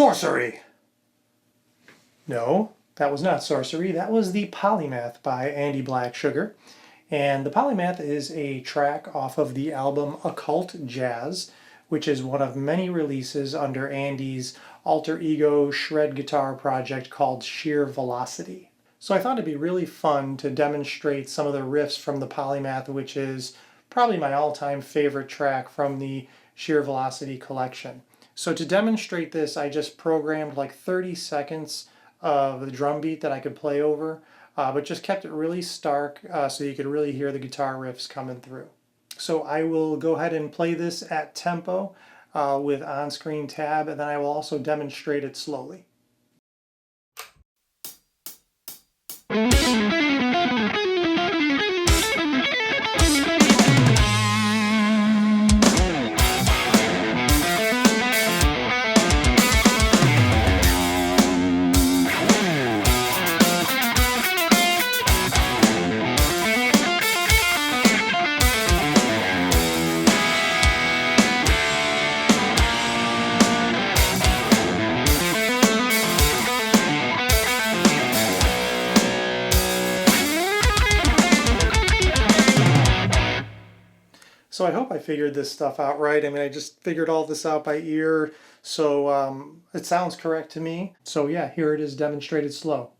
Sorcery! No, that was not sorcery. That was the Polymath by Andee Blacksugar. And the Polymath is a track off of the album Occult Jazz, which is one of many releases under Andee's alter ego shred guitar project called Sheer Velocity. So I thought it'd be really fun to demonstrate some of the riffs from the Polymath, which is probably my all-time favorite track from the Sheer Velocity collection. So to demonstrate this, I just programmed like 30 seconds of the drum beat that I could play over, but just kept it really stark so you could really hear the guitar riffs coming through. So I will go ahead and play this at tempo with on-screen tab, and then I will also demonstrate it slowly. So I hope I figured this stuff out right. I mean, I just figured all this out by ear, so it sounds correct to me. So yeah, here it is demonstrated slow.